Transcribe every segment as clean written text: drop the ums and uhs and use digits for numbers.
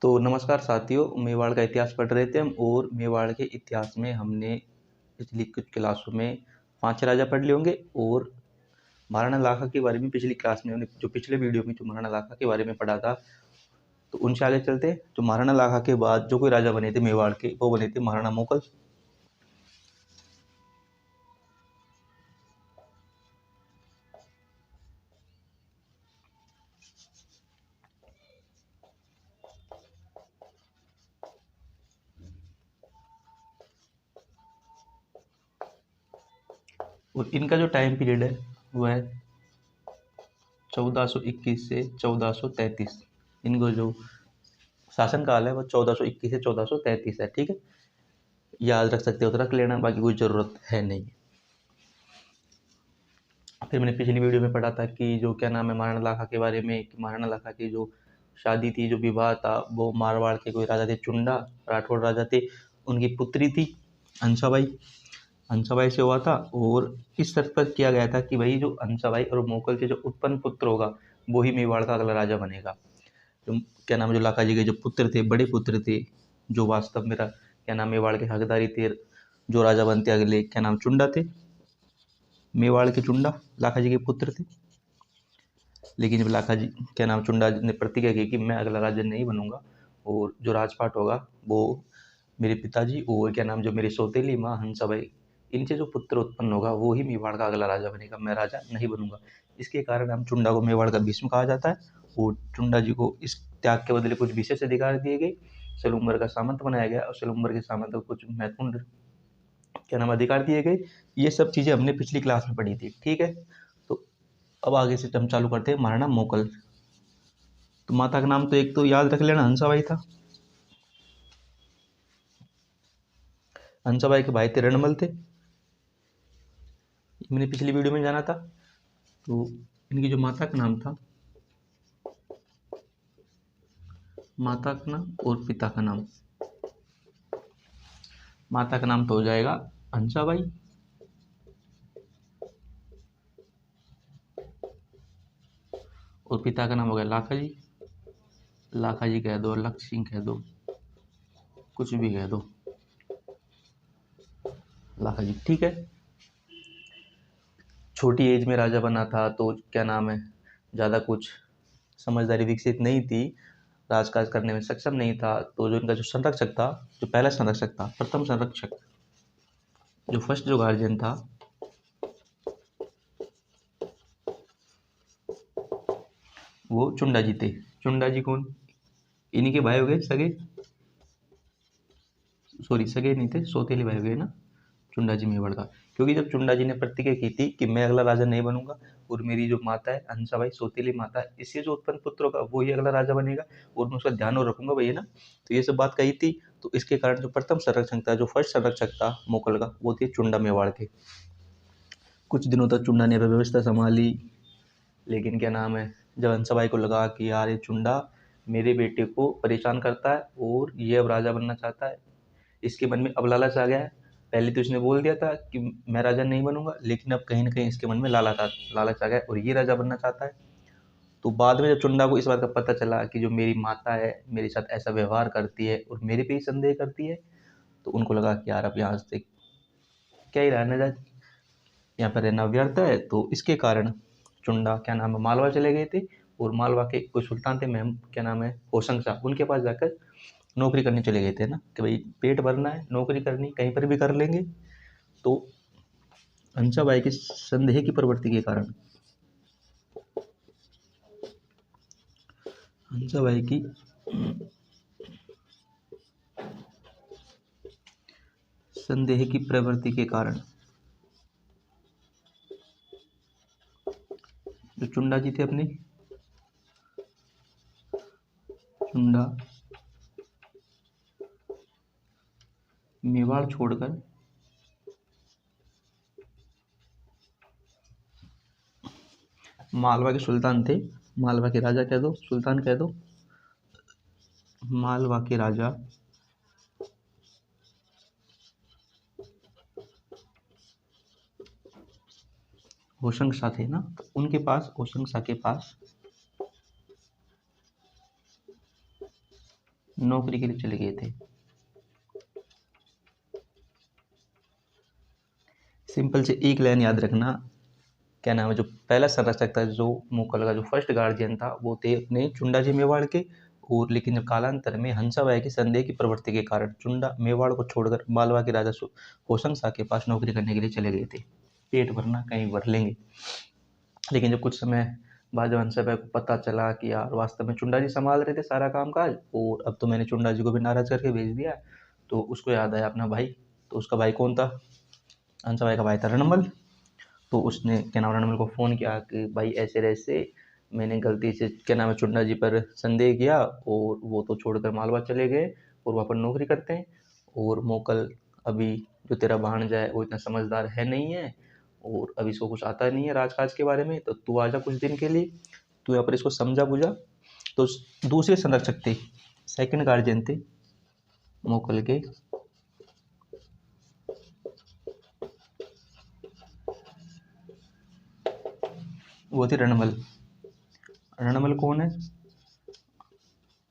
तो नमस्कार साथियों, मेवाड़ का इतिहास पढ़ रहे थे हम और मेवाड़ के इतिहास में हमने पिछली कुछ क्लासों में 5 राजा पढ़ लिए होंगे और महाराणा लाखा के बारे में पिछली क्लास में हमने जो पिछले वीडियो में जो महाराणा लाखा के बारे में पढ़ा था, तो उनसे आगे चलते हैं। तो महाराणा लाखा के बाद जो कोई राजा बने थे मेवाड़ के, वो बने थे महाराणा मोकल। और इनका जो टाइम पीरियड है वह है 1421 से 1433। इनको जो शासन काल है वो 1421 से 1433 है। ठीक है, याद रख सकते हो तो रख लेना, बाकी कोई ज़रूरत है नहीं। फिर मैंने पिछली वीडियो में पढ़ा था कि जो क्या नाम है महाराणा लाखा के बारे में, कि महाराणा लाखा की जो शादी थी, जो विवाह था, वो मारवाड़ के कोई राजा थे, चुंडा राठौड़ राजा थे, उनकी पुत्री थी हंसाबाई। हंसाबाई से हुआ था और इस शर्त पर किया गया था कि भाई जो हंसाबाई और मोकल के जो उत्पन्न पुत्र होगा वो ही मेवाड़ का अगला राजा बनेगा। जो क्या नाम है जो लाखा जी के जो पुत्र थे, बड़े पुत्र थे, जो वास्तव मेरा क्या नाम मेवाड़ के हकदारी थे, जो राजा बनते अगले क्या नाम चुंडा थे, मेवाड़ के चुंडा लाखा जी के पुत्र थे। लेकिन जब लाखा जी क्या नाम चुंडा ने प्रतिज्ञा की कि मैं अगला राजा नहीं बनूंगा और जो राजपाट होगा वो मेरे पिताजी और क्या नाम जो मेरी सौतेली माँ हंसाबाई, इनसे जो पुत्र उत्पन्न होगा वो ही मेवाड़ का अगला राजा बनेगा, मैं राजा नहीं बनूंगा। इसके कारण हम चुंडा को मेवाड़ का भीष्म कहा जाता है और चुंडा जी को इस त्याग के बदले कुछ विशेष अधिकार दिए गए, सलूम्बर का सामंत बनाया गया और सलूम्बर के सामंत को कुछ महत्वपूर्ण क्या नाम अधिकार दिए गए। ये सब चीज़ें हमने पिछली क्लास में पढ़ी थी। ठीक है, तो अब आगे से हम चालू करते हैं महाराणा मोकल। तो माता का नाम तो एक तो याद रख लेना, हंसाबाई था। हंसाबाई के भाई थे रणमल थे, मैंने पिछली वीडियो में जाना था। तो इनकी जो माता का नाम था, माता का नाम और पिता का नाम, माता का नाम तो हो जाएगा हंसाबाई और पिता का नाम हो गया लाखा जी। लाखा जी कह दो, लक्ष्य सिंह कह दो, कुछ भी कह दो, लाखा जी। ठीक है, छोटी एज में राजा बना था तो क्या नाम है ज़्यादा कुछ समझदारी विकसित नहीं थी, राजकाज करने में सक्षम नहीं था। तो जो इनका जो संरक्षक था, जो पहला संरक्षक था, प्रथम संरक्षक, जो फर्स्ट जो गार्जियन था, वो चुंडा जी थे। चुंडा जी कौन? इन्हीं के भाई हो गए सगे, सॉरी सगे नहीं थे, सौतेले भाई हो गए ना चुंडा जी मेवाड़ का। क्योंकि जब चुंडा जी ने प्रतिज्ञा की थी कि मैं अगला राजा नहीं बनूंगा और मेरी जो माता है हंसाबाई सौतेली माता है, इससे जो उत्पन्न पुत्र होगा वो ही अगला राजा बनेगा और मैं उसका ध्यान और रखूंगा भैया ना, तो ये सब बात कही थी। तो इसके कारण जो प्रथम संरक्षक था, जो फर्स्ट संरक्षक था मोकल का, वो थे चुंडा मेवाड़ के। कुछ दिनों तक चुंडा ने व्यवस्था संभाली, लेकिन क्या नाम है जब हंसाबाई को लगा कि यार ये चुंडा मेरे बेटे को परेशान करता है और ये अब राजा बनना चाहता है, इसके मन में अब लालच आ गया है। पहले तो इसने बोल दिया था कि मैं राजा नहीं बनूंगा, लेकिन अब कहीं ना कहीं इसके मन में लालच आ गया और ये राजा बनना चाहता है। तो बाद में जब चुंडा को इस बात का पता चला कि जो मेरी माता है मेरे साथ ऐसा व्यवहार करती है और मेरे पे ही संदेह करती है, तो उनको लगा कि यार अब यहाँ से क्या ही रहना जाए, यहाँ पर रहना व्यर्थ है। तो इसके कारण चुंडा क्या नाम है मालवा चले गए थे और मालवा के कोई सुल्तान थे महम क्या नाम है होशंग शाह, उनके पास जाकर नौकरी करने चले गए थे ना, कि भाई पेट भरना है, नौकरी करनी कहीं पर भी कर लेंगे। तो हंसाबाई के संदेह की प्रवृत्ति के कारण, हंसाबाई की संदेह की प्रवृत्ति के कारण जो चुंडा जी थे अपने, चुंडा मेवाड़ छोड़कर मालवा के सुल्तान थे, मालवा के राजा कह दो, सुल्तान कह दो, मालवा के राजा होशंग शाह थे ना, तो उनके पास, होशंग शाह के पास नौकरी के लिए चले गए थे। सिंपल से एक लाइन याद रखना, क्या नाम है, जो पहला संरक्षक था, जो मुगल का जो फर्स्ट गार्जियन था, वो थे अपने चुंडा जी मेवाड़ के। और लेकिन जब कालांतर में हंसाबाई की संदेह की प्रवृत्ति के कारण चुंडा मेवाड़ को छोड़कर मालवा के राजा होशंग शाह के पास नौकरी करने के लिए चले गए थे। पेट भरना कहीं भर लेंगे। लेकिन जब कुछ समय बाद जब हंसाबाई को पता चला कि यार वास्तव में चुंडा जी संभाल रहे थे सारा काम काज, और अब तो मैंने चुंडा जी को भी नाराज करके भेज दिया, तो उसको याद आया अपना भाई। तो उसका भाई कौन था? हंसाबाई का भाई था रणमल। तो उसने क्या नाम रणमल को फ़ोन किया कि भाई ऐसे ऐसे मैंने गलती से क्या नाम है चुंडा जी पर संदेह किया, और वो तो छोड़कर मालवा चले गए और वहाँ पर नौकरी करते हैं, और मोकल अभी जो तेरा भांजा है वो इतना समझदार है नहीं है, और अभी इसको कुछ आता नहीं है राजकाज के बारे में, तो तू आजा कुछ दिन के लिए, तू यहाँ पर इसको समझा बुझा। तो दूसरे संरक्षक थे, सेकंड गार्जियन थे मोकल के, वो थे रणमल। रणमल कौन है?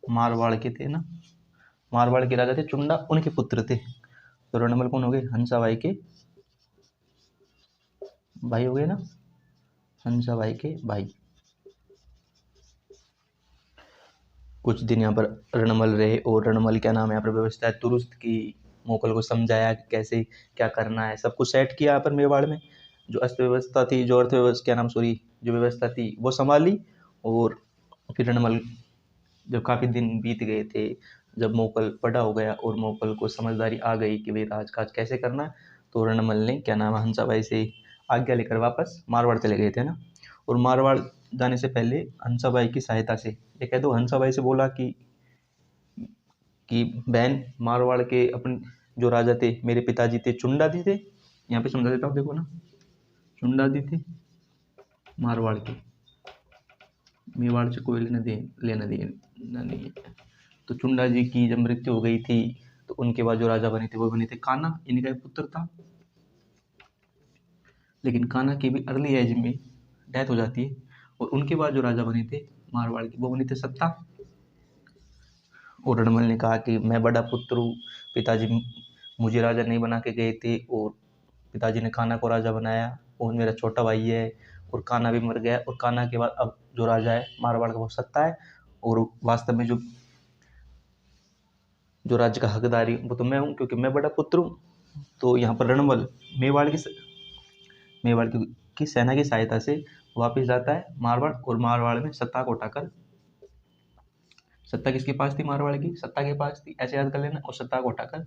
मारवाड़ के थे ना, मारवाड़ के राजा थे चुंडा, उनके पुत्र थे। तो रणमल कौन हो गए? हंसाबाई के भाई हो गए ना, हंसाबाई के भाई। कुछ दिन यहाँ पर रणमल रहे, और रणमल क्या नाम है यहाँ पर व्यवस्था दुरुस्त की, मोकल को समझाया कि कैसे क्या करना है, सब कुछ सेट किया यहाँ पर मेवाड़ में। जो अर्थव्यवस्था थी, जो अर्थव्यवस्था क्या नाम सॉरी जो व्यवस्था थी वो संभाली। और फिर रणमल जब काफ़ी दिन बीत गए थे, जब मोकल बड़ा हो गया और मोकल को समझदारी आ गई कि भाई राजकाज कैसे करना है, तो रणमल ने क्या नाम है हंसाबाई से आज्ञा लेकर वापस मारवाड़ चले गए थे ना। और मारवाड़ जाने से पहले हंसाबाई की सहायता से, ये कह दो हंसाबाई से बोला कि बहन मारवाड़ के अपने जो राजा थे मेरे पिताजी थे चुंडाजी थे, यहाँ पे समझा देता हूँ देखो ना, चुंडाजी थे मारवाड़ के, मेवाड़ से कोई लेना देना नहीं है। तो चुंडा जी की जब मृत्यु हो गई थी, तो उनके बाद जो राजा बने थे वो बने थे कान्हा, इनका एक पुत्र था। लेकिन कान्हा की भी अर्ली एज में डेथ हो जाती है, और उनके बाद जो राजा बने थे मारवाड़ के वो बने थे सत्ता। और रणमल ने कहा कि मैं बड़ा पुत्र हूँ, पिताजी मुझे राजा नहीं बना के गए थे, और पिताजी ने कान्हा को राजा बनाया, और मेरा छोटा भाई है, और कान्हा भी मर गया, और कान्हा के बाद अब जो राजा है मारवाड़ का वो सत्ता है, और वास्तव में जो राज्य का हकदारी वो तो मैं हूँ, क्योंकि मैं बड़ा पुत्र हूँ। तो यहाँ पर रणमल मेवाड़ की सेना की सहायता से वापस जाता है मारवाड़, और मारवाड़ में सत्ता को उठाकर, सत्ता किसके पास थी? मारवाड़ की सत्ता के पास थी, ऐसे याद कर लेना। और सत्ता को उठाकर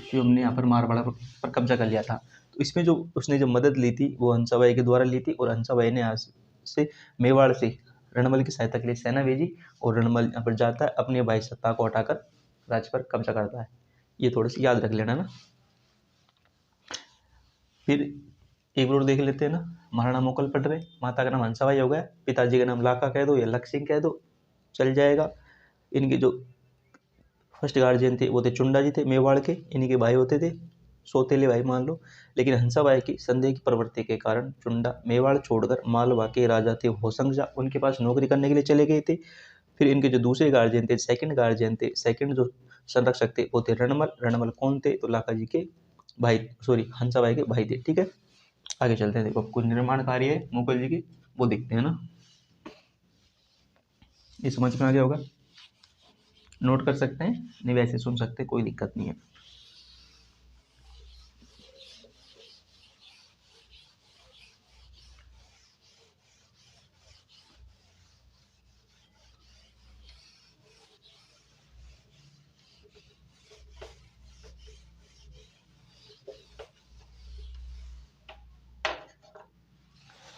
शिवम ने यहाँ पर मारवाड़ पर कब्जा कर लिया था। तो इसमें जो उसने जो मदद ली थी वो हंसाबाई के द्वारा ली थी, और हंसाबाई ने यहाँ से मेवाड़ से रणमल की सहायता के लिए सेना भेजी, और रणमल यहाँ पर जाता है, अपने भाई सत्ता को हटाकर राज्य पर कब्जा करता है। ये थोड़ा सा याद रख लेना ना। फिर एक बार देख लेते हैं ना, महाराणा मोकल पढ़ रहे, माता का नाम हंसाबाई हो गया, पिताजी का नाम लाखा कह दो या लक्ष्य सिंह कह दो, चल जाएगा। इनके जो फर्स्ट गार्जियन थे वो थे चुंडा जी थे मेवाड़ के, इन्हीं के भाई होते थे, सौतेले भाई मान लो। लेकिन हंसाबाई की संदेह की प्रवृत्ति के कारण चुंडा मेवाड़ छोड़कर मालवा के राजा थे होशंग शाह, उनके पास नौकरी करने के लिए चले गए थे। फिर इनके जो दूसरे गार्जियन थे, सेकंड जो संरक्षक थे वो थे रणमल। रणमल कौन थे? तो लाखा जी के भाई, सॉरी हंसाबाई के भाई थे। ठीक है, आगे चलते हैं। देखो कुछ निर्माण कार्य है मुगल जी के, वो देखते हैं ना, ये समझ में आ गया होगा, नोट कर सकते हैं, नहीं वैसे सुन सकते, कोई दिक्कत नहीं है।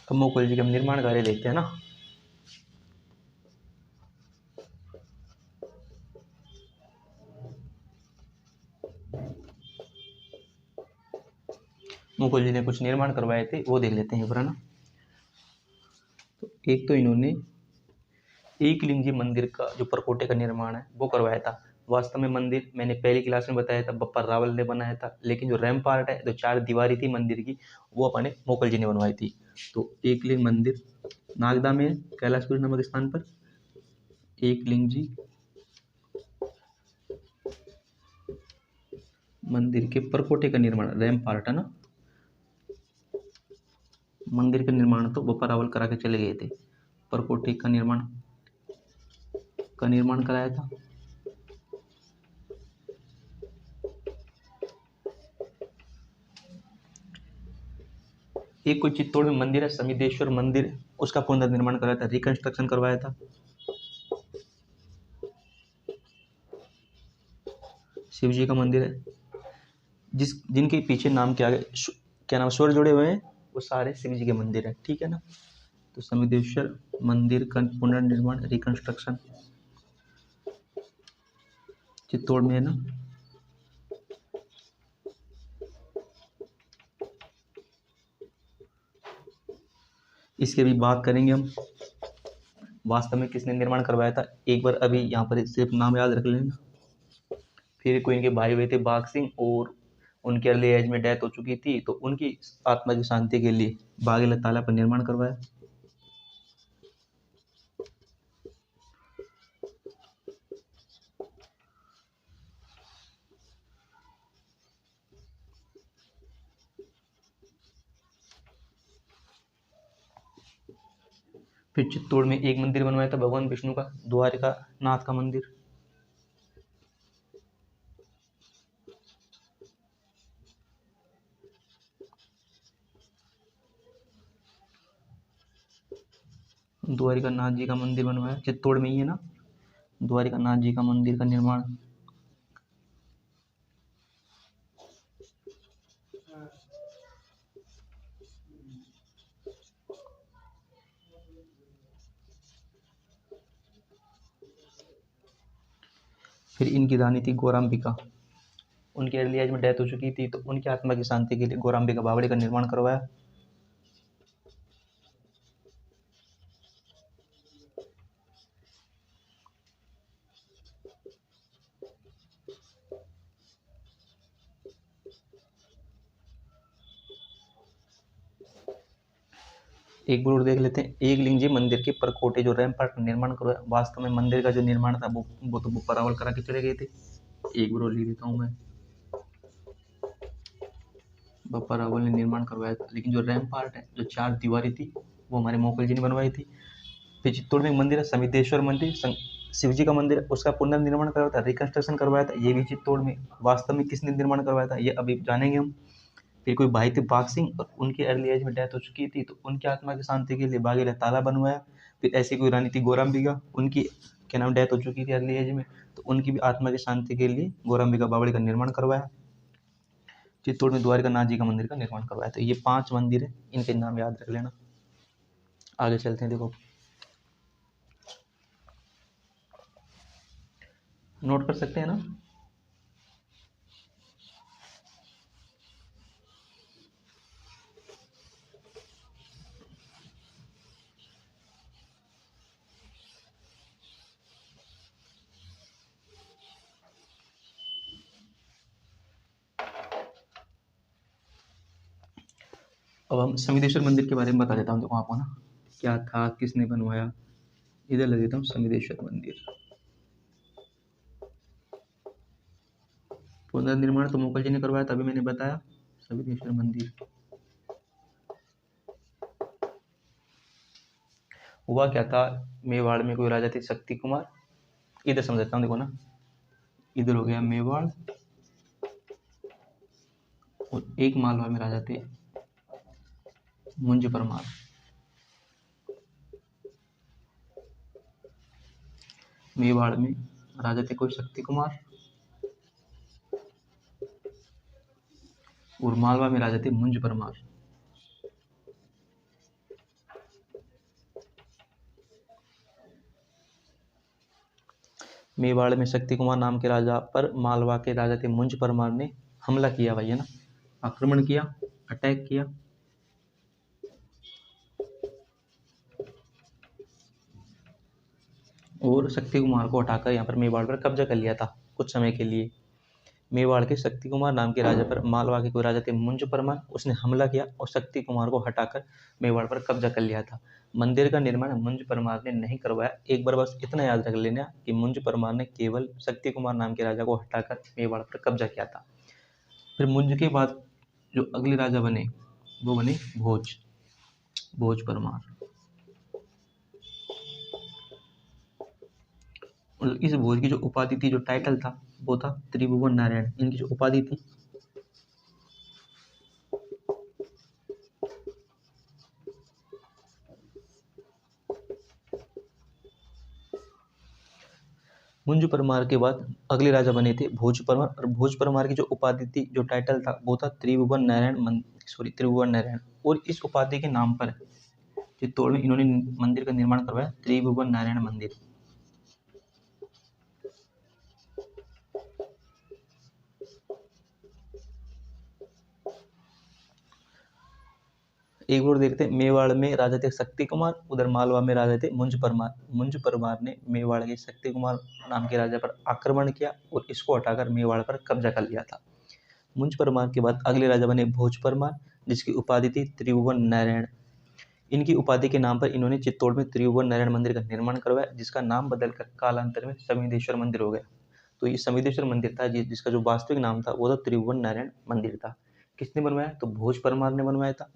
अब मुगल जी के हम निर्माण कार्य देखते हैं ना। मुगल जी ने कुछ निर्माण करवाए थे, वो देख लेते हैं पर ना। तो एक तो इन्होंने एक लिंग जी मंदिर का जो परकोटे का निर्माण है वो करवाया था। वास्तव में मंदिर मैंने पहली क्लास में बताया था बप्पा रावल ने बनाया था, लेकिन जो रैम्पार्ट है, जो 4 दीवारी थी मंदिर की, वो अपने मुगल जी ने बनवाई थी। तो एक लिंग मंदिर नागदा में कैलाशपुरी नामक स्थान पर एकलिंगजी मंदिर के परकोटे का निर्माण, रैम्पार्ट है ना, मंदिर का निर्माण तो बप्पा रावल करा के चले गए थे, परकोटे का निर्माण कराया था। एक कोई चित्तौड़ में मंदिर है समिदेश्वर मंदिर, उसका पुनर्निर्माण कराया था, रिकंस्ट्रक्शन करवाया था। शिव जी का मंदिर है, जिनके पीछे नाम के आगे क्या नाम स्वर जुड़े हुए हैं, वो सारे शिव जी के मंदिर है, ठीक है ना। तो समिदेश्वर मंदिर का पुनर्निर्माण, रिकंस्ट्रक्शन चित्तौड़ में है ना। इसकी भी बात करेंगे हम, वास्तव में किसने निर्माण करवाया था। एक बार अभी यहाँ पर सिर्फ नाम याद रख लेना। फिर कोई इनके भाई हुए थे बाघ सिंह, और उनकी अर्ली एज में डेथ हो चुकी थी, तो उनकी आत्मा की शांति के लिए बाघेला तालाब का निर्माण करवाया। फिर चित्तौड़ में एक मंदिर बनवाया था भगवान विष्णु का, द्वारिका नाथ का मंदिर। द्वारिका नाथ जी का मंदिर बनवाया, चित्तौड़ में ही है ना, द्वारिका नाथ जी का मंदिर का निर्माण। फिर इनकी रानी थी गौराम्बिका, उनकी अर्ली एज में डेथ हो चुकी थी, तो उनकी आत्मा की शांति के लिए गौराम्बिका बावड़ी का निर्माण करवाया। एक बार और देख लेते हैं, एकलिंगजी मंदिर के परकोटे जो रैम्पार्ट का निर्माण करवाया। वास्तव में मंदिर का जो निर्माण था वो तो बप्पा रावल करा के चले गए थे। एक बार और लिख देता हूँ मैं, बप्पा रावल ने निर्माण करवाया था, लेकिन जो रैम्पार्ट है, जो 4 दीवारें थी, वो हमारे मोकल जी ने बनवाई थी। फिर चित्तौड़ में एक मंदिर है समिदेश्वर मंदिर, शिव जी का मंदिर है, उसका पुनर्निर्माण करवाया था, रिकंस्ट्रक्शन करवाया था, ये भी चित्तौड़ में। वास्तव में किसने निर्माण करवाया था, ये अभी जानेंगे हम। फिर कोई भाई थे बाघ सिंह, और उनकी अर्ली एज में डेथ हो चुकी थी, तो उनकी आत्मा की शांति के लिए बाघेला तालाब बनवाया। फिर ऐसी कोई रानी थी गौराम्बिका, उनकी क्या नाम डेथ हो चुकी थी अर्ली एज में, तो उनकी भी आत्मा की शांति के लिए गौराम्बिका बावड़ी का निर्माण करवाया। चित्तौड़ में द्वारिका नाथ जी का मंदिर का निर्माण करवाया। तो ये 5 मंदिर है, इनके नाम याद रख लेना। आगे चलते हैं, देखो नोट कर सकते हैं ना। अब हम समिदेश्वर मंदिर के बारे में बता देता हूँ, देखो आपको ना, क्या था, किसने बनवाया। इधर लग देता हूँ समिदेश्वर मंदिर। पुनर्निर्माण तो मुगल जी ने करवाया, तभी मैंने बताया समिदेश्वर मंदिर। हुआ क्या था, मेवाड़ में कोई राजा थे शक्ति कुमार। इधर समझता हूँ, देखो ना, इधर हो गया मेवाड़, और एक मालवा में राजा थे मुंज परमार। मेवाड़ में राजा थे कोई शक्ति कुमार, और मालवा में राजा थे मुंज परमार। मेवाड़ में शक्ति कुमार नाम के राजा पर मालवा के राजा थे मुंज परमार ने हमला किया, भाई है ना, आक्रमण किया, अटैक किया। और शक्ति कुमार को हटाकर यहाँ पर मेवाड़ पर कब्जा कर लिया था कुछ समय के लिए। मेवाड़ के शक्ति कुमार नाम के राजा पर मालवा के कोई राजा थे मुंज परमार, उसने हमला किया और शक्ति कुमार को हटाकर मेवाड़ पर कब्जा कर लिया था। मंदिर का निर्माण मुंज परमार ने नहीं करवाया। एक बार बस इतना याद रख लेना कि मुंज परमार ने केवल शक्ति कुमार नाम के राजा को हटाकर मेवाड़ पर कब्जा किया था। फिर मुंज के बाद जो अगले राजा बने वो बने भोज परमार। और इस भोज की जो उपाधि थी, जो टाइटल था, वो था त्रिभुवन नारायण। इनकी जो उपाधि थी, मुंज परमार के बाद अगले राजा बने थे भोज परमार। और भोज परमार की जो उपाधि थी, जो टाइटल था, वो था त्रिभुवन नारायण। और इस उपाधि के नाम पर चित्तौड़ में इन्होंने मंदिर का निर्माण करवाया, त्रिभुवन नारायण मंदिर। एक बार देखते हैं, मेवाड़ में राजा थे शक्ति कुमार, उधर मालवा में राजा थे मुंज परमार। मुंज परमार ने मेवाड़ के शक्ति कुमार नाम के राजा पर आक्रमण किया और इसको हटाकर मेवाड़ पर कब्जा कर लिया था। मुंज परमार के बाद अगले राजा बने भोज परमार, जिसकी उपाधि थी त्रिभुवन नारायण। इनकी उपाधि के नाम पर इन्होंने चित्तौड़ में त्रिभुवन नारायण मंदिर का निर्माण करवाया, जिसका नाम बदलकर कालांतर में समिधेश्वर मंदिर हो गया। तो ये समिधेश्वर मंदिर था, जिसका जो वास्तविक नाम था वो था त्रिभुवन नारायण मंदिर था। किसने बनवाया? तो भोज परमार ने बनवाया था।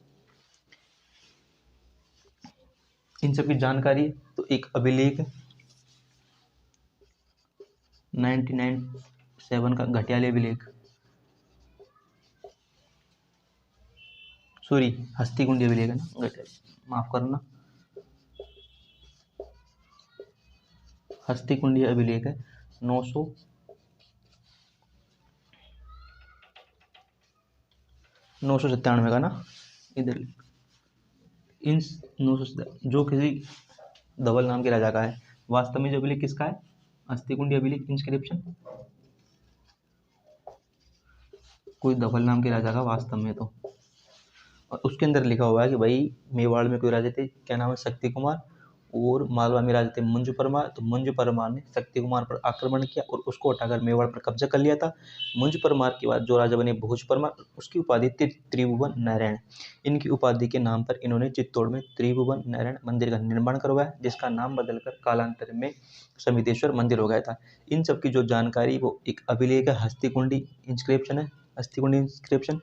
इन सब की जानकारी, तो एक अभिलेख 99/7 का घटियाली अभिलेख, सॉरी हस्तिकुंडी अभिलेख है ना, माफ करना, हस्तिकुंडी अभिलेख है 997 का ना, इधर इन 997 जो किसी धवल नाम के राजा का है। वास्तव में जो अभिलेख किसका है? हस्तिकुंडी अभिलेख इंस्क्रिप्शन कोई धवल नाम के राजा का वास्तव में। तो और उसके अंदर लिखा हुआ है कि भाई मेवाड़ में कोई राजा थे, क्या नाम है, शक्ति कुमार, और मालवा में राजा थे मुंज परमार। तो मुंज परमार ने शक्ति कुमार पर आक्रमण किया और उसको हटाकर मेवाड़ पर कब्जा कर लिया था। मुंज परमार के बाद जो राजा बने भोज परमार, उसकी उपाधि थी त्रिभुवन नारायण। इनकी उपाधि के नाम पर इन्होंने चित्तौड़ में त्रिभुवन नारायण मंदिर का निर्माण करवाया, जिसका नाम बदलकर कालांतर में समिधेश्वर मंदिर हो गया था। इन सब की जो जानकारी वो एक अभिलेख है, हस्तिकुंडी इंस्क्रिप्शन है। हस्तिकुंडी इंस्क्रिप्शन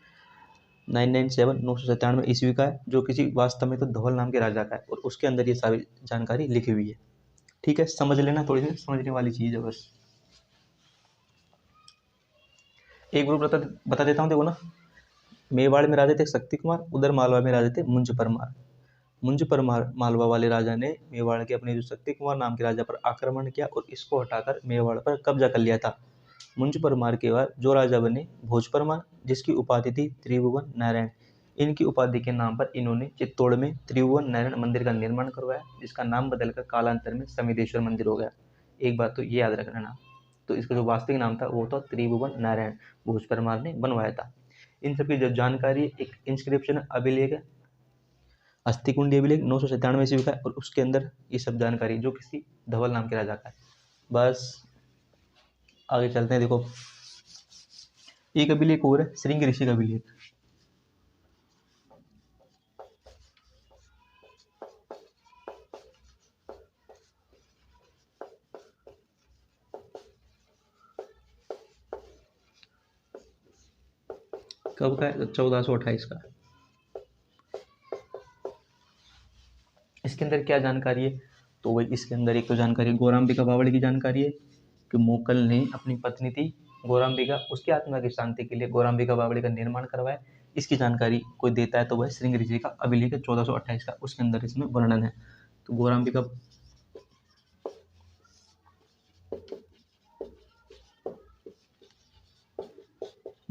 997 ईस्वी का है, जो किसी वास्तव में तो धवल नाम के राजा का है, और उसके अंदर ये सारी जानकारी लिखी हुई है। ठीक है, समझ लेना, थोड़ी सी समझने वाली चीज है बस। एक बार बता देता हूँ, देखो ना, मेवाड़ में राजा थे शक्ति कुमार, उधर मालवा में राजा थे मुंज परमार। मुंज परमार मालवा वाले राजा ने मेवाड़ के अपने जो शक्ति कुमार नाम के राजा पर आक्रमण किया और इसको हटाकर मेवाड़ पर कब्जा कर लिया था। मुंज परमार के बाद जो राजा बने भोज परमार, जिसकी उपाधि थी त्रिभुवन नारायण। इनकी उपाधि के नाम पर इन्होंने चित्तौड़ में त्रिभुवन नारायण मंदिर का निर्माण करवाया, जिसका नाम बदलकर कालांतर में समिधेश्वर मंदिर हो गया। एक बात तो ये याद रख लेना। तो इसका जो वास्तविक नाम था वो था त्रिभुवन नारायण, भोज परमार ने बनवाया था। इन सबकी जो जानकारी, एक इंस्क्रिप्शन अभिलेख है, हस्तिकुंडी अभिलेख 997 ईस्वी का है, और उसके अंदर ये सब जानकारी जो किसी धवल नाम के राजा का है। बस आगे चलते हैं। देखो, एक अभिलेख और है, श्रृंग ऋषि का अभिलेख। कब का है? 1428 का। इसके अंदर क्या जानकारी है? तो वही इसके अंदर एक तो जानकारी गौराम्बिका बावड़ी की जानकारी है कि मोकल ने अपनी पत्नी थी गौराम्बिका, उसकी आत्मा की शांति के लिए गौराम्बिका बावड़ी का निर्माण करवाया। इसकी जानकारी कोई देता है तो वह श्रृंग ऋषि का अभिलेख है 1428 का, उसके अंदर इसमें वर्णन है। तो गौराम्बिका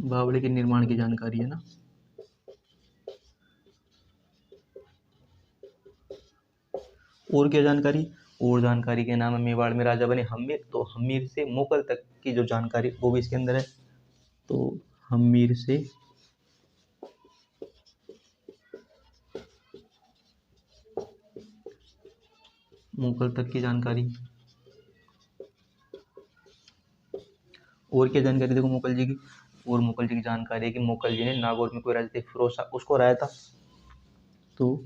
बावड़ी के निर्माण की जानकारी है ना। और क्या जानकारी? और जानकारी के नाम है मेवाड़ में राजा बने हम्मीर, तो हम्मीर से मोकल तक की जो जानकारी वो भी इसके अंदर है। तो हम्मीर से मोकल तक की जानकारी। और क्या जानकारी देखो मुगल जी की, और मुगल जी की जानकारी है कि मुगल जी ने नागौर में कोई राजा थे फिरोज शाह, उसको हराया था। तो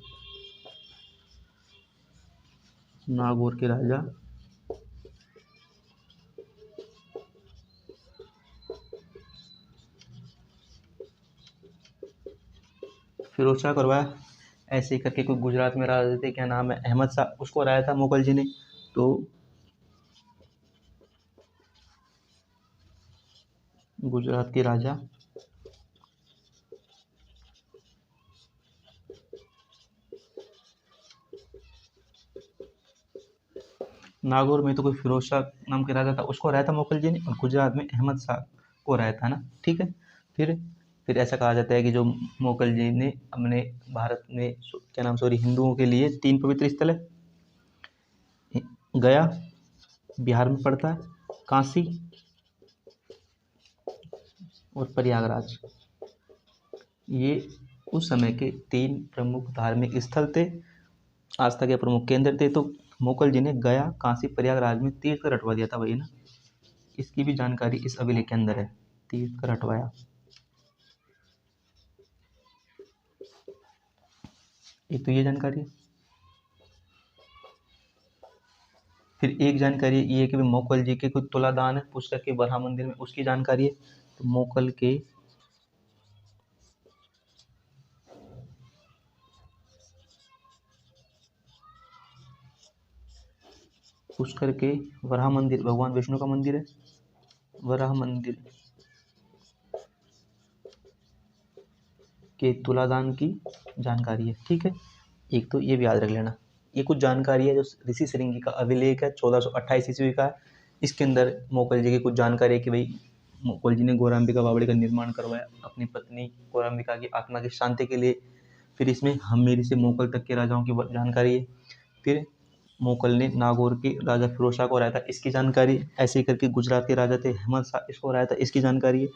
नागौर के राजा फिरोज शाह करवाया। ऐसे ही करके कोई गुजरात में राजा थे, क्या नाम है, अहमद शाह, उसको हराया था मुगल जी ने। तो गुजरात के राजा नागौर में तो कोई फिरोज शाह नाम के राजा था, उसको हराया था मुगल जी ने, और गुजरात में अहमद शाह को हराया था ना, ठीक है। फिर फिर ऐसा कहा जाता है कि जो मुगल जी ने अपने भारत में क्या नाम, सॉरी, हिंदुओं के लिए 3 पवित्र स्थल है, गया बिहार में पड़ता है, काशी और प्रयागराज, ये उस समय के 3 प्रमुख धार्मिक स्थल थे, आस्था के प्रमुख केंद्र थे। तो मुगल जी ने गया, काशी, प्रयागराज में तीर्थ रटवा दिया था भाई ना, इसकी भी जानकारी इस अभिलेख के अंदर है, तीर्थ रटवाया। एक तो ये जानकारी है। फिर एक जानकारी ये है कि मुगल जी के कुछ तुलादान है पुष्कर के बरहा मंदिर में, उसकी जानकारी है। तो मुगल के पुष्कर के वराह मंदिर भगवान विष्णु का मंदिर है, वराह मंदिर के तुलादान की जानकारी है, ठीक है। एक तो ये भी याद रख लेना। ये कुछ जानकारी है जो ऋषि श्रृंगी का अभिलेख है 1428 ईस्वी का है। इसके अंदर मुगल जी की कुछ जानकारी है कि भाई मुगल जी ने गौराम्बिका बावड़ी का निर्माण करवाया अपनी पत्नी गौराम्बिका की आत्मा की शांति के लिए। फिर इसमें हम्मीरी से मुगल तक के राजाओं की जानकारी है। फिर मुगल ने नागौर के राजा फिरोज शाह को हराया था, इसकी जानकारी। ऐसे ही करके गुजरात के राजा थे अहमद शाह, इसको हराया था, इसकी जानकारी है।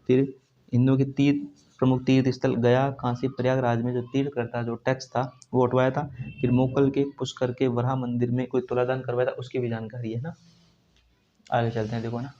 फिर हिंदुओं के प्रमुख तीर्थ स्थल गया, काशी, प्रयागराज में जो तीर्थ करता जो टैक्स था वो हटवाया था। फिर मुगल के पुष्कर के वराह मंदिर में कोई तुलादान करवाया था, उसकी भी जानकारी है ना। आगे चलते हैं, देखो ना।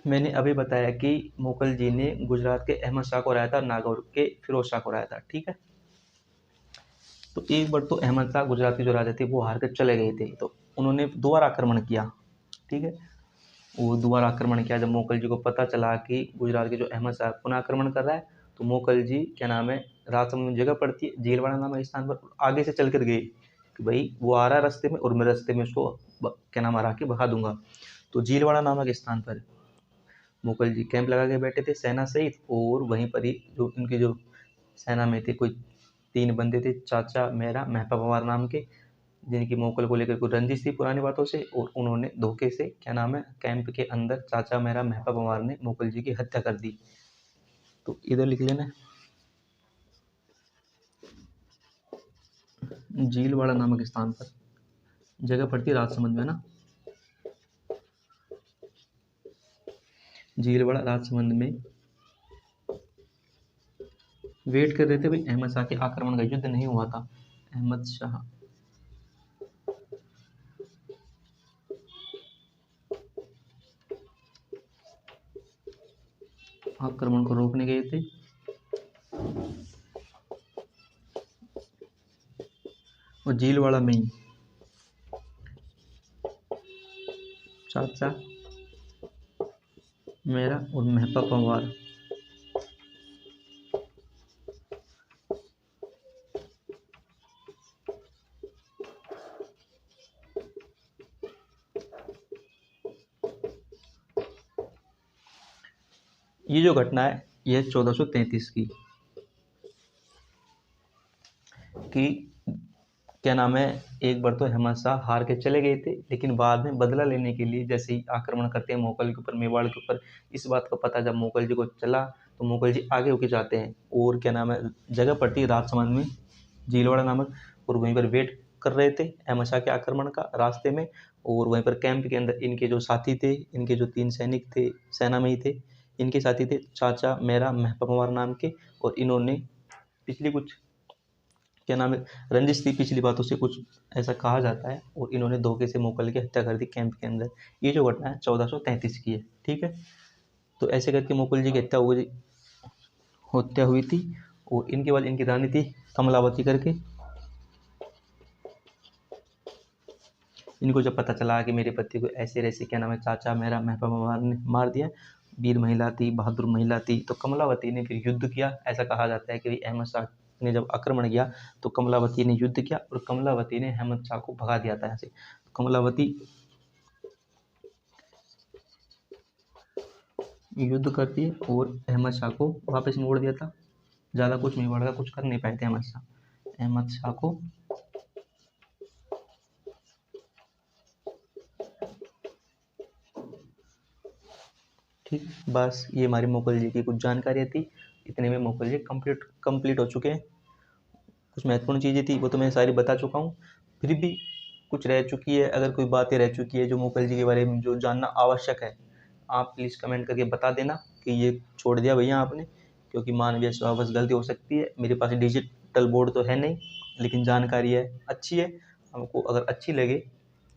मैंने अभी बताया कि मुगल जी ने गुजरात के अहमद शाह को हराया था, नागौर के फिरोज शाह को हराया था, ठीक है। तो एक बार तो अहमद शाह गुजरात के जो राजा थे वो हार कर चले गए थे, तो उन्होंने दोबारा आक्रमण किया, ठीक है। वो दोबारा आक्रमण किया, जब मुगल जी को पता चला कि गुजरात के जो अहमद शाह पुनः आक्रमण कर रहा है, तो मुगल जी क्या नाम है, राजसमंद जगह पड़ती है झीलवाड़ा नामक स्थान पर, आगे से चल कर गए कि भाई वो आ रहा है रास्ते में और मैं रास्ते में उसको क्या नाम हरा के भगा दूंगा। तो झीलवाड़ा नामक स्थान पर मुगल जी कैंप लगा के बैठे थे सेना सहित, और वहीं पर ही जो उनके जो सेना में थे कोई 3 बंदे थे, चाचा मेहरा महपा पवार नाम के, जिनकी मुगल को लेकर कोई रंजिश थी पुरानी बातों से, और उन्होंने धोखे से क्या नाम है कैंप के अंदर चाचा मेहरा महपा पवार ने मुगल जी की हत्या कर दी। तो इधर लिख लेना झीलवाड़ा नामक स्थान पर, जगह पड़ती है राजसमंद में ना, झीलवाड़ा राजसमंद में वेट कर रहे थे भाई अहमद शाह के आक्रमण का, युद्ध नहीं हुआ था। अहमद शाह आक्रमण को रोकने गए थे, और झीलवाड़ा में ही चाचा मेरा और महपा पंवार ये जो घटना है ये 1433 की, कि क्या नाम है, एक बार तो अहमद शाह हार के चले गए थे, लेकिन बाद में बदला लेने के लिए जैसे ही आक्रमण करते हैं मुगल के ऊपर, मेवाड़ के ऊपर, इस बात का पता जब मुगल जी को चला तो मुगल जी आगे होके जाते हैं और क्या नाम है, जगह पड़ती है राजसमंद में झीलवाड़ा नामक, और वहीं पर वेट कर रहे थे अहमद शाह के आक्रमण का रास्ते में। और वहीं पर कैंप के अंदर इनके जो साथी थे, इनके जो 3 सैनिक थे, सेना में ही थे, इनके साथी थे चाचा मेरा महपा पंवार नाम के, और इन्होंने पिछली कुछ क्या नाम है, रंजिश थी पिछली बातों से, कुछ ऐसा कहा जाता है, और इन्होंने धोखे से मुगल की हत्या कर दी कैंप के अंदर। ये जो घटना है 1433 की है, ठीक है। तो ऐसे करके मुगल जी की हत्या हुई थी, और इनके बाद इनकी रानी थी कमलावती करके। इनको जब पता चला कि मेरे पति को ऐसे ऐसे क्या नाम है चाचा मेरा महपा पंवार ने मार दिया, वीर महिला थी, बहादुर महिला थी, तो कमलावती ने फिर युद्ध किया। ऐसा कहा जाता है कि अहमद शाह ने जब आक्रमण किया तो कमलावती ने युद्ध किया, और कमलावती ने अहमद शाह को भगा दिया था यहाँ से। कमलावती युद्ध करती है और अहमद शाह को वापस मोड़ दिया था। ज़्यादा कुछ मेवाड़ का कुछ कर नहीं पाए थे अहमद शाह को। ठीक, बस ये हमारी मुगल जी की कुछ जानकारियाँ थी। इतने में मुगल जी कंप्लीट हो चुके हैं। कुछ महत्वपूर्ण चीज़ें थी वो तो मैं सारी बता चुका हूँ, फिर भी कुछ रह चुकी है, अगर कोई बातें रह चुकी है जो मुगल जी के बारे में जो जानना आवश्यक है, आप प्लीज़ कमेंट करके बता देना कि ये छोड़ दिया भैया आपने, क्योंकि मानवीय स्वभाव गलती हो सकती है। मेरे पास डिजिटल बोर्ड तो है नहीं, लेकिन जानकारी है अच्छी है। हमको अगर अच्छी लगे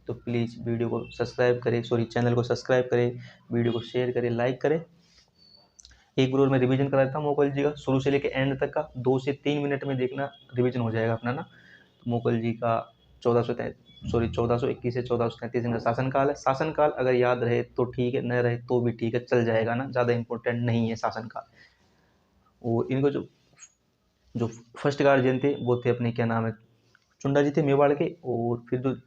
तो प्लीज़ वीडियो को सब्सक्राइब करें, चैनल को सब्सक्राइब करें, वीडियो को शेयर करें, लाइक करें। एक बार मैं रिवीजन करा देता हूँ मुगल जी का शुरू से लेकर एंड तक का, 2 से 3 मिनट में देखना, रिवीजन हो जाएगा अपना ना। मुगल जी का 1421 से 1433 का शासनकाल है। शासनकाल अगर याद रहे तो ठीक है, न रहे तो भी ठीक है, चल जाएगा ना, ज़्यादा इंपॉर्टेंट नहीं है शासनकाल। और इनको जो फर्स्ट गार्जियन थे वो थे अपने क्या नाम है चुंडा जी थे मेवाड़ के। और फिर जो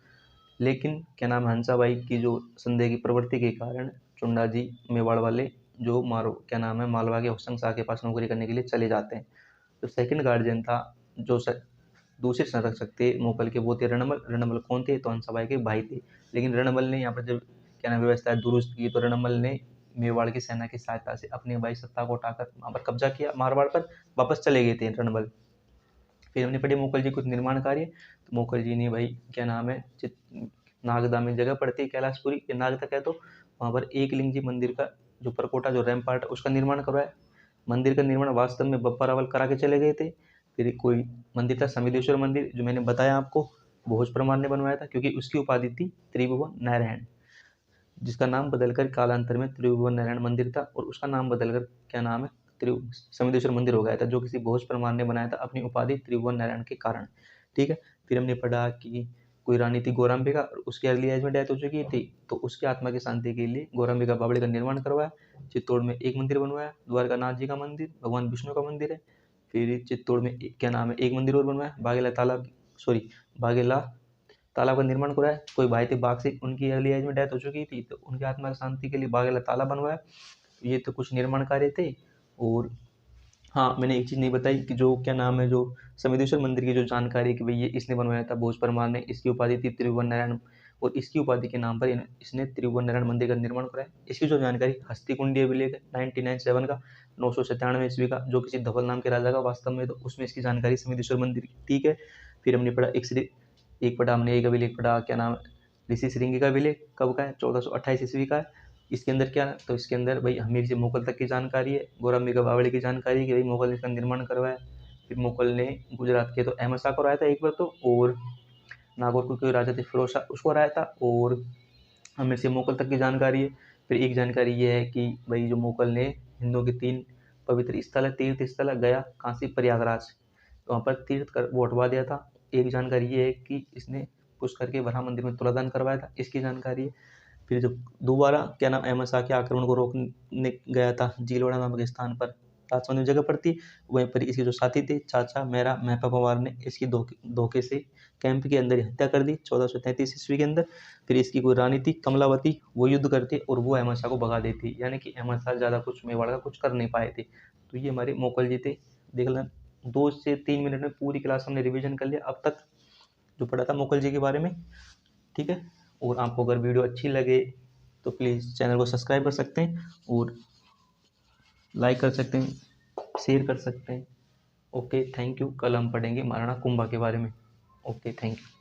लेकिन क्या नाम है हंसाबाई की जो संदेह की प्रवृत्ति के कारण चुंडा जी मेवाड़ वाले जो क्या नाम है मालवा के हुसैन शाह के पास नौकरी करने के लिए चले जाते हैं। जो सेकंड गार्जियन था, जो दूसरे संरक्षक थे मुगल के, वो थे रणमल। रणमल कौन थे, तो हंसाबाई के भाई थे। लेकिन रणमल ने यहाँ पर जब क्या नाम व्यवस्था दुरुस्त की तो रणमल ने मेवाड़ की सेना की सहायता से अपने भाई सत्ता को उठाकर वहाँ पर कब्जा किया, मारवाड़ पर वापस चले गए थे रणमल। फिर हमने पढ़ी मुगल जी कुछ निर्माण कार्य, तो मुगल जी ने भाई क्या नाम है नागदा में जगह पड़ती है कैलाशपुरी, ये नागदा कह दो, वहाँ पर एक लिंग जी मंदिर का जो परकोटा जो रैम्पार्ट उसका निर्माण करवाया। मंदिर का निर्माण वास्तव में बप्पा रावल करा के चले गए थे। फिर कोई मंदिर था समिदेश्वर मंदिर, जो मैंने बताया आपको भोज परमार ने बनवाया था, क्योंकि उसकी उपाधि थी त्रिभुवन नारायण, जिसका नाम बदलकर कालांतर में त्रिभुवन नारायण मंदिर था, और उसका नाम बदलकर क्या नाम है समिदेश्वर मंदिर हो गया था, जो किसी भोज परमार ने बनाया था अपनी उपाधि त्रिभुवन नारायण के कारण। ठीक है। फिर हमने पढ़ा कि कोई रानी थी गौराम्बिका, और उसकी अर्ली एज में डेथ हो चुकी थी, तो उसकी आत्मा की शांति के लिए गौराम्बिका बावड़ी का निर्माण करवाया। चित्तौड़ में एक मंदिर बनवाया, द्वारकानाथ जी का मंदिर, भगवान विष्णु का मंदिर है। फिर चित्तौड़ में क्या नाम है एक मंदिर और बनवाया, बाघेला तालाब का निर्माण कराया। कोई भाई थे बाघ से, उनकी अर्ली एज में डेथ हो चुकी थी, तो उनकी आत्मा की शांति के लिए बाघेला तालाब बनवाया। ये तो कुछ निर्माण कार्य थे। और हाँ, मैंने एक चीज़ नहीं बताई कि जो क्या नाम है जो समिदेश्वर मंदिर की जो जानकारी है कि भाई ये इसने बनवाया था भोज परमार ने, इसकी उपाधि थी त्रिभुवन नारायण, और इसकी उपाधि के नाम पर इसने त्रिभुवन नारायण मंदिर का निर्माण कराया। इसकी जो जानकारी हस्ती कुंडी अभिलेख है 1997 का, 997 ईस्वी का, जो किसी धवल नाम के राजा का वास्तव में, तो उसमें इसकी जानकारी समिदेश्वर मंदिर की। ठीक है। फिर हमने पढ़ा एक अभिलेख पढ़ा, क्या नाम ऋषि श्रृंगी का अभिलेख कब का है, 1428 ईस्वी का है। इसके अंदर क्या, तो इसके अंदर भाई हमीर से मुगल तक की जानकारी है, गौराम्बिका बावड़ी की जानकारी है कि भाई मुगल ने इसका निर्माण करवाया। फिर मुगल ने गुजरात के तो अहमद शाह को हराया था एक बार तो, और नागौर को कोई राजा थे फिरोज शाह, उसको हराया था। और हमीर से मुगल तक की जानकारी है। फिर एक जानकारी ये है कि भाई जो मुगल ने हिंदुओं के 3 पवित्र स्थल है, तीर्थ स्थल है, गया, काशी, प्रयागराज, तो वहाँ पर तीर्थ कर वो हटवा दिया था। एक जानकारी ये है कि इसने पुष्कर के वरा मंदिर में तुलादान करवाया था, इसकी जानकारी है। फिर जब दोबारा क्या नाम अहमद शाह के आक्रमण को रोकने गया था झीलवाड़ा नामक स्थान पर, राजसमंद में जगह पड़ती, वहीं पर इसके जो साथी थे चाचा मेरा महपा पंवार ने इसकी धोखे से कैंप के अंदर ही हत्या कर दी 1433 ईस्वी के अंदर। फिर इसकी कोई रानी थी कमलावती, वो युद्ध करती और वो अहमद शाह को भगा देती, यानी कि अहमद शाह ज़्यादा कुछ मेवाड़ का कुछ कर नहीं पाए थे। तो ये हमारे मुगल जी थे, देख लें 2 से 3 मिनट में पूरी क्लास हमने रिवीजन कर लिया अब तक जो पढ़ा था मुकुल जी के बारे में, ठीक है। और आपको अगर वीडियो अच्छी लगे तो प्लीज़ चैनल को सब्सक्राइब कर सकते हैं और लाइक कर सकते हैं, शेयर कर सकते हैं। Okay, thank you. कल हम पढ़ेंगे महाराणा कुंभा के बारे में। Okay, thank you.